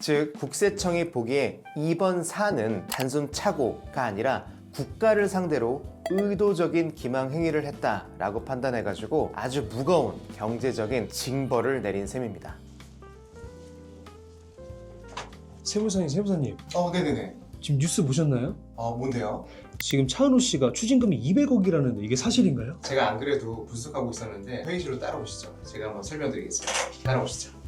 즉 국세청이 보기에 이번 사안은 단순 착오가 아니라 국가를 상대로 의도적인 기망 행위를 했다라고 판단해가지고 아주 무거운 경제적인 징벌을 내린 셈입니다. 세무사님 네네네. 지금 뉴스 보셨나요? 뭔데요? 지금 차은우 씨가 추징금이 200억이라는데 이게 사실인가요? 제가 안 그래도 분석하고 있었는데 회의실로 따라오시죠. 제가 한번 설명드리겠습니다. 따라오시죠.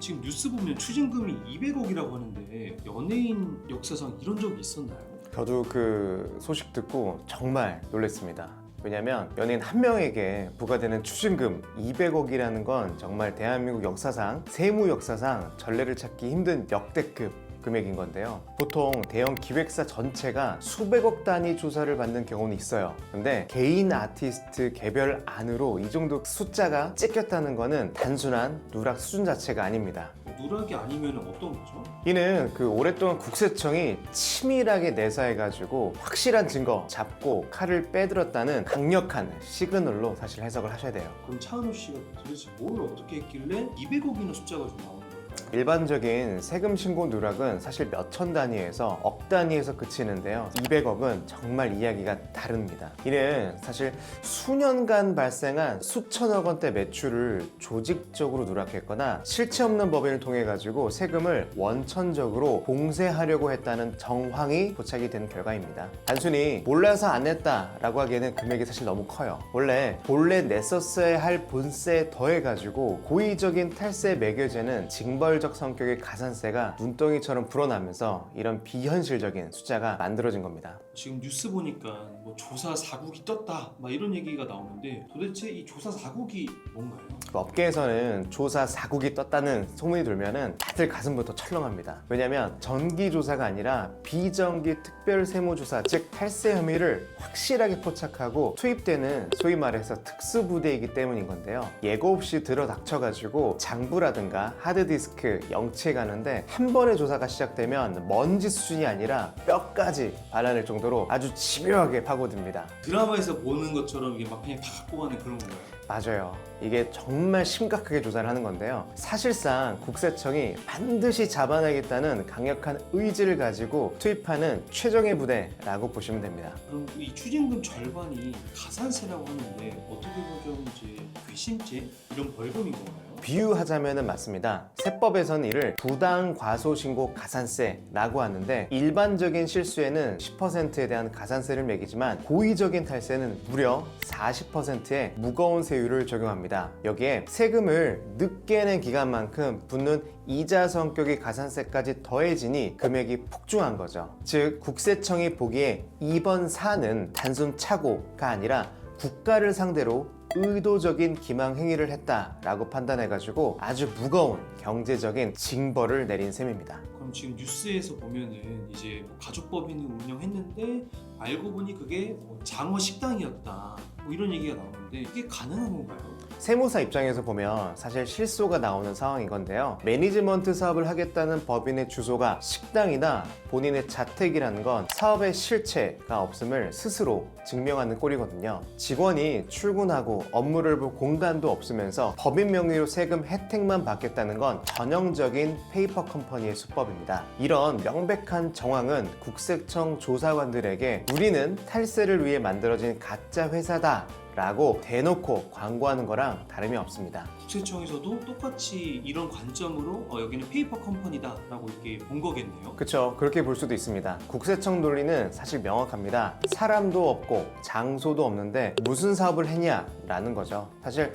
지금 뉴스 보면 추징금이 200억이라고 하는데 연예인 역사상 이런 적이 있었나요? 저도 그 소식 듣고 정말 놀랐습니다. 왜냐면 연예인 한 명에게 부과되는 추징금 200억이라는 건 정말 대한민국 역사상, 세무 역사상 전례를 찾기 힘든 역대급 금액인 건데요. 보통 대형 기획사 전체가 수백억 단위 조사를 받는 경우는 있어요. 근데 개인 아티스트 개별 안으로 이 정도 숫자가 찍혔다는 거는 단순한 누락 수준 자체가 아닙니다. 누락이 아니면 어떤 거죠? 이는 오랫동안 국세청이 치밀하게 내사해가지고 확실한 증거 잡고 칼을 빼들었다는 강력한 시그널로 사실 해석을 하셔야 돼요. 그럼 차은우 씨가 도대체 뭘 어떻게 했길래 200억이나 숫자가 좀 나오는 걸까요? 일반적인 세금 신고 누락은 사실 몇천 단위에서 억 단위에서 그치는데요. 200억은 정말 이야기가 다릅니다. 이는 사실 수년간 발생한 수천억 원대 매출을 조직적으로 누락했거나 실체 없는 법인을 통해 가지고 세금을 원천적으로 봉쇄하려고 했다는 정황이 포착이 된 결과입니다. 단순히 몰라서 안 냈다라고 하기에는 금액이 사실 너무 커요. 원래 본래 냈었어야 할 본세에 더해 가지고 고의적인 탈세 매겨제는 징벌적 성격의 가산세가 눈덩이처럼 불어나면서 이런 비현실적인 숫자가 만들어진 겁니다. 지금 뉴스 보니까 뭐 조사 사국이 떴다 막 이런 얘기가 나오는데 도대체 이 조사 사국이 뭔가요? 업계에서는 조사 사국이 떴다는 소문이 돌면은 다들 가슴부터 철렁합니다. 왜냐면 정기조사가 아니라 비정기 특별세무조사, 즉 탈세 혐의를 확실하게 포착하고 투입되는 소위 말해서 특수부대이기 때문인 건데요. 예고 없이 들어닥쳐가지고 장부라든가 하드디스크, 영치에 가는데 한 번의 조사가 시작되면 먼지 수준이 아니라 뼈까지 발라낼 정도로 아주 집요하게 파고듭니다. 드라마에서 보는 것처럼 이게 막 그냥 다 갖고 가는 그런 건가요? 맞아요. 이게 정말 심각하게 조사를 하는 건데요. 사실상 국세청이 반드시 잡아내겠다는 강력한 의지를 가지고 투입하는 최정예 부대라고 보시면 됩니다. 그럼 이 추징금 절반이 가산세라고 하는데 어떻게 보면 좀 이제 괘씸죄 이런 벌금인 건가요? 비유하자면 맞습니다. 세법에서는 이를 부당 과소신고 가산세라고 하는데 일반적인 실수에는 10%에 대한 가산세를 매기지만 고의적인 탈세는 무려 40%의 무거운 세율을 적용합니다. 여기에 세금을 늦게 낸 기간만큼 붙는 이자 성격의 가산세까지 더해지니 금액이 폭증한 거죠. 즉 국세청이 보기에 이번 사안은 단순 착오가 아니라 국가를 상대로 의도적인 기망 행위를 했다라고 판단해가지고 아주 무거운 경제적인 징벌을 내린 셈입니다. 그럼 지금 뉴스에서 보면은 이제 뭐 가족법인을 운영했는데 알고 보니 그게 뭐 장어 식당이었다 뭐 이런 얘기가 나오는데 이게 가능한 건가요? 세무사 입장에서 보면 사실 실소가 나오는 상황인 건데요. 매니지먼트 사업을 하겠다는 법인의 주소가 식당이나 본인의 자택이라는 건 사업의 실체가 없음을 스스로 증명하는 꼴이거든요. 직원이 출근하고 업무를 볼 공간도 없으면서 법인 명의로 세금 혜택만 받겠다는 건 전형적인 페이퍼 컴퍼니의 수법입니다. 이런 명백한 정황은 국세청 조사관들에게 우리는 탈세를 위해 만들어진 가짜 회사다 라고 대놓고 광고하는 거랑 다름이 없습니다. 국세청에서도 똑같이 이런 관점으로 여기는 페이퍼 컴퍼니다 라고 이렇게 본 거겠네요. 그쵸, 그렇게 볼 수도 있습니다. 국세청 논리는 사실 명확합니다. 사람도 없고 장소도 없는데 무슨 사업을 했냐라는 거죠. 사실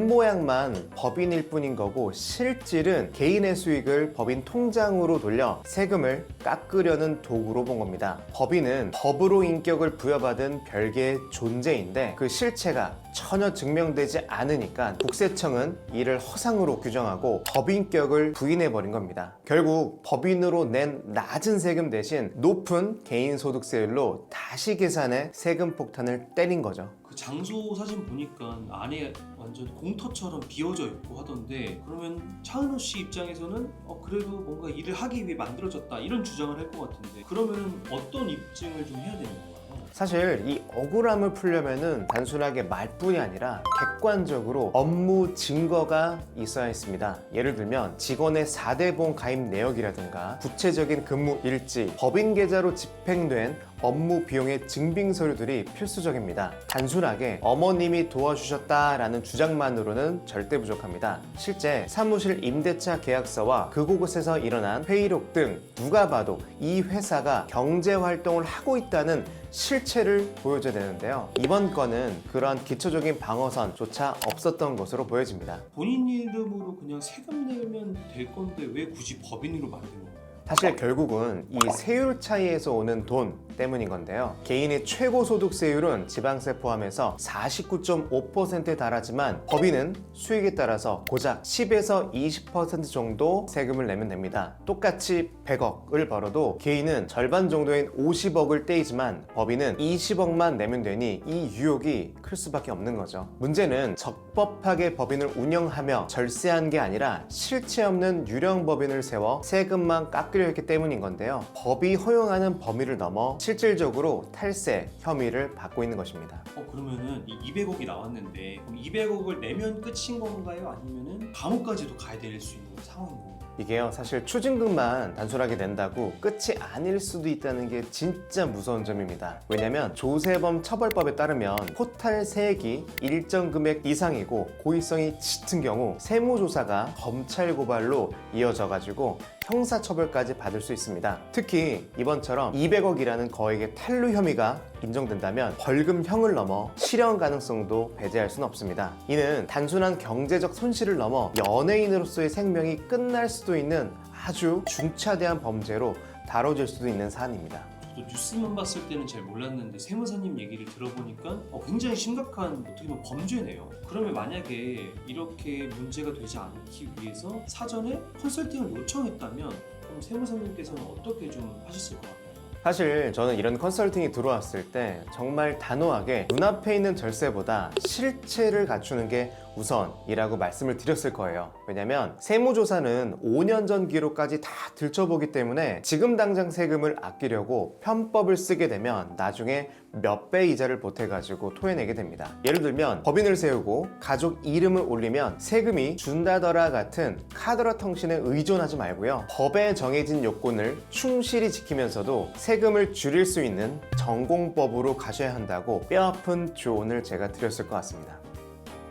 겉모양만 법인일 뿐인 거고 실질은 개인의 수익을 법인 통장으로 돌려 세금을 깎으려는 도구로 본 겁니다. 법인은 법으로 인격을 부여받은 별개의 존재인데 그 실체가 전혀 증명되지 않으니까 국세청은 이를 허상으로 규정하고 법인격을 부인해버린 겁니다. 결국 법인으로 낸 낮은 세금 대신 높은 개인소득세율로 다시 계산해 세금 폭탄을 때린 거죠. 그 장소 사진 보니까 안에 완전 공터처럼 비어져 있고 하던데 그러면 차은우 씨 입장에서는 그래도 뭔가 일을 하기 위해 만들어졌다 이런 주장을 할 것 같은데 그러면 어떤 입증을 좀 해야 되는 건가요? 사실 이 억울함을 풀려면은 단순하게 말뿐이 아니라 객관적으로 업무 증거가 있어야 했습니다. 예를 들면 직원의 4대 보험 가입 내역이라든가 구체적인 근무 일지, 법인 계좌로 집행된 업무 비용의 증빙 서류들이 필수적입니다. 단순하게 어머님이 도와주셨다라는 주장만으로는 절대 부족합니다. 실제 사무실 임대차 계약서와 그곳에서 일어난 회의록 등 누가 봐도 이 회사가 경제 활동을 하고 있다는 실체를 보여줘야 되는데요. 이번 건은 그런 기초적인 방어선조차 없었던 것으로 보여집니다. 본인 이름으로 그냥 세금 내면 될 건데 왜 굳이 법인으로 만든 건가요? 사실 결국은 이 세율 차이에서 오는 돈 때문인 건데요. 개인의 최고 소득 세율은 지방세 포함해서 49.5%에 달하지만 법인은 수익에 따라서 고작 10에서 20% 정도 세금을 내면 됩니다. 똑같이 100억을 벌어도 개인은 절반 정도인 50억을 떼이지만 법인은 20억만 내면 되니 이 유혹이 클 수밖에 없는 거죠. 문제는 적법하게 법인을 운영하며 절세한 게 아니라 실체 없는 유령 법인을 세워 세금만 깎으려 했기 때문인 건데요. 법이 허용하는 범위를 넘어 실질적으로 탈세 혐의를 받고 있는 것입니다. 그러면은 이 200억이 나왔는데 그럼 200억을 내면 끝인 건가요? 아니면은 감옥까지도 가야 될 수 있는 상황인 건가요? 이게요, 사실 추징금만 단순하게 낸다고 끝이 아닐 수도 있다는 게 진짜 무서운 점입니다. 왜냐면 조세범 처벌법에 따르면 토탈 세액이 일정 금액 이상이고 고의성이 짙은 경우 세무조사가 검찰 고발로 이어져 가지고 형사처벌까지 받을 수 있습니다. 특히 이번처럼 200억이라는 거액의 탈루 혐의가 인정된다면 벌금형을 넘어 실형 가능성도 배제할 수는 없습니다. 이는 단순한 경제적 손실을 넘어 연예인으로서의 생명이 끝날 수도 있는 아주 중차대한 범죄로 다뤄질 수도 있는 사안입니다. 저도 뉴스만 봤을 때는 잘 몰랐는데 세무사님 얘기를 들어보니까 굉장히 심각한 어떻게 보면 범죄네요. 그러면 만약에 이렇게 문제가 되지 않기 위해서 사전에 컨설팅을 요청했다면 그럼 세무사님께서는 어떻게 좀 하셨을 것 같나요? 사실 저는 이런 컨설팅이 들어왔을 때 정말 단호하게 눈앞에 있는 절세보다 실체를 갖추는 게 우선이라고 말씀을 드렸을 거예요. 왜냐면 세무조사는 5년 전 기록까지 다 들춰보기 때문에 지금 당장 세금을 아끼려고 편법을 쓰게 되면 나중에 몇 배 이자를 보태가지고 토해내게 됩니다. 예를 들면 법인을 세우고 가족 이름을 올리면 세금이 준다더라 같은 카더라 통신에 의존하지 말고요. 법에 정해진 요건을 충실히 지키면서도 세금을 줄일 수 있는 전공법으로 가셔야 한다고 뼈아픈 조언을 제가 드렸을 것 같습니다.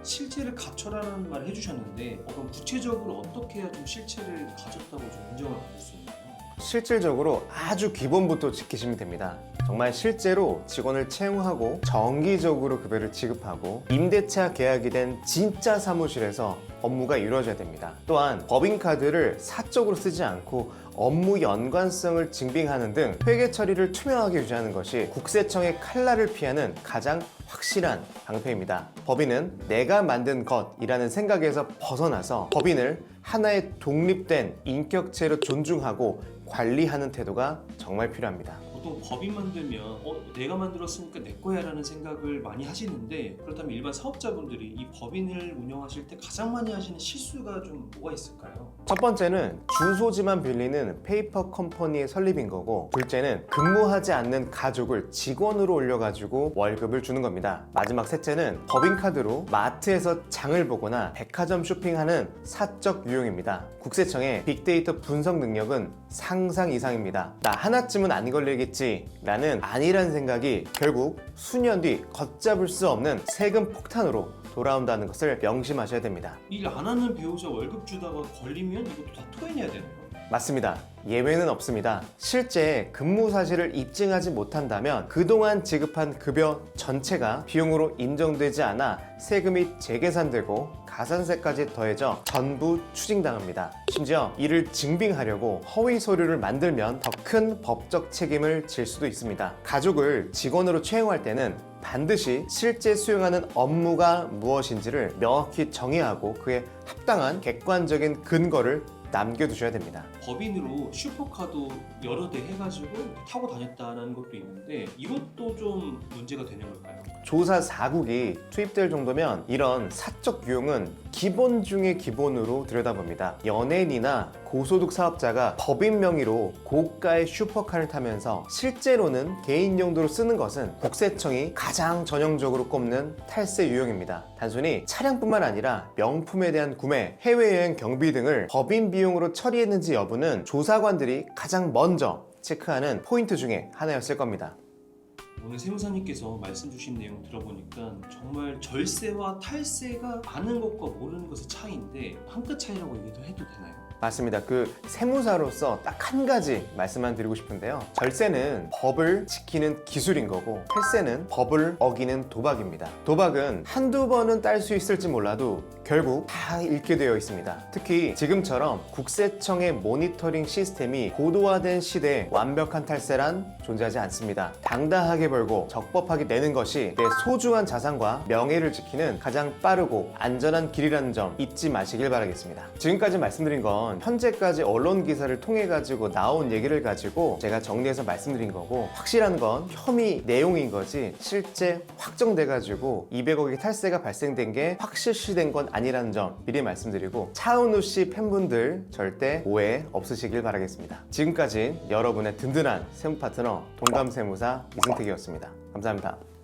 실체를 갖춰라는 말을 해주셨는데 그럼 구체적으로 어떻게 해야 좀 실체를 가졌다고 좀 인정을 받을 수 있나요? 실질적으로 아주 기본부터 지키시면 됩니다. 정말 실제로 직원을 채용하고 정기적으로 급여를 지급하고 임대차 계약이 된 진짜 사무실에서 업무가 이루어져야 됩니다. 또한 법인카드를 사적으로 쓰지 않고 업무 연관성을 증빙하는 등 회계 처리를 투명하게 유지하는 것이 국세청의 칼날을 피하는 가장 확실한 방패입니다. 법인은 내가 만든 것이라는 생각에서 벗어나서 법인을 하나의 독립된 인격체로 존중하고 관리하는 태도가 정말 필요합니다. 보통 법인 만들면 내가 만들었으니까 내 거야 라는 생각을 많이 하시는데 그렇다면 일반 사업자분들이 이 법인을 운영하실 때 가장 많이 하시는 실수가 좀 뭐가 있을까요? 첫 번째는 주소지만 빌리는 페이퍼 컴퍼니의 설립인 거고, 둘째는 근무하지 않는 가족을 직원으로 올려가지고 월급을 주는 겁니다. 마지막 셋째는 법인카드로 마트에서 장을 보거나 백화점 쇼핑하는 사적 유용입니다. 국세청의 빅데이터 분석 능력은 상상 이상입니다. 나 하나쯤은 안 걸리겠지 라는 안일한 생각이 결국 수년 뒤 걷잡을 수 없는 세금 폭탄으로 돌아온다는 것을 명심하셔야 됩니다. 일 안 하는 배우자 월급 주다가 걸리면 이것도 다 토해내야 되나요? 맞습니다. 예외는 없습니다. 실제 근무 사실을 입증하지 못한다면 그동안 지급한 급여 전체가 비용으로 인정되지 않아 세금이 재계산되고 가산세까지 더해져 전부 추징당합니다. 심지어 이를 증빙하려고 허위 서류를 만들면 더 큰 법적 책임을 질 수도 있습니다. 가족을 직원으로 채용할 때는 반드시 실제 수행하는 업무가 무엇인지를 명확히 정의하고 그에 합당한 객관적인 근거를 남겨두셔야 됩니다. 법인으로 슈퍼카도 여러 대 해가지고 타고 다녔다는 것도 있는데 이것도 좀 문제가 되는 걸까요? 조사 4국이 투입될 정도면 이런 사적 유용은 기본 중의 기본으로 들여다봅니다. 연예인이나 고소득 사업자가 법인 명의로 고가의 슈퍼카를 타면서 실제로는 개인 용도로 쓰는 것은 국세청이 가장 전형적으로 꼽는 탈세 유형입니다. 단순히 차량뿐만 아니라 명품에 대한 구매, 해외여행 경비 등을 법인 비용으로 처리했는지 여부는 조사관들이 가장 먼저 체크하는 포인트 중에 하나였을 겁니다. 오늘 세무사님께서 말씀 주신 내용 들어보니까 정말 절세와 탈세가 아는 것과 모르는 것의 차이인데 한 끗 차이라고 얘기도 해도 되나요? 맞습니다. 그 세무사로서 딱 한 가지 말씀만 드리고 싶은데요. 절세는 법을 지키는 기술인 거고 탈세는 법을 어기는 도박입니다. 도박은 한두 번은 딸 수 있을지 몰라도 결국 다 잃게 되어 있습니다. 특히 지금처럼 국세청의 모니터링 시스템이 고도화된 시대에 완벽한 탈세란 존재하지 않습니다. 당당하게 벌고 적법하게 내는 것이 내 소중한 자산과 명예를 지키는 가장 빠르고 안전한 길이라는 점 잊지 마시길 바라겠습니다. 지금까지 말씀드린 건 현재까지 언론 기사를 통해 가지고 나온 얘기를 가지고 제가 정리해서 말씀드린 거고, 확실한 건 혐의 내용인 거지 실제 확정돼 가지고 200억의 탈세가 발생된 게 확실시된 건 아니라는 점 미리 말씀드리고, 차은우 씨 팬분들 절대 오해 없으시길 바라겠습니다. 지금까지 여러분의 든든한 세무 파트너 동감세무사 이승택이었습니다. 감사합니다.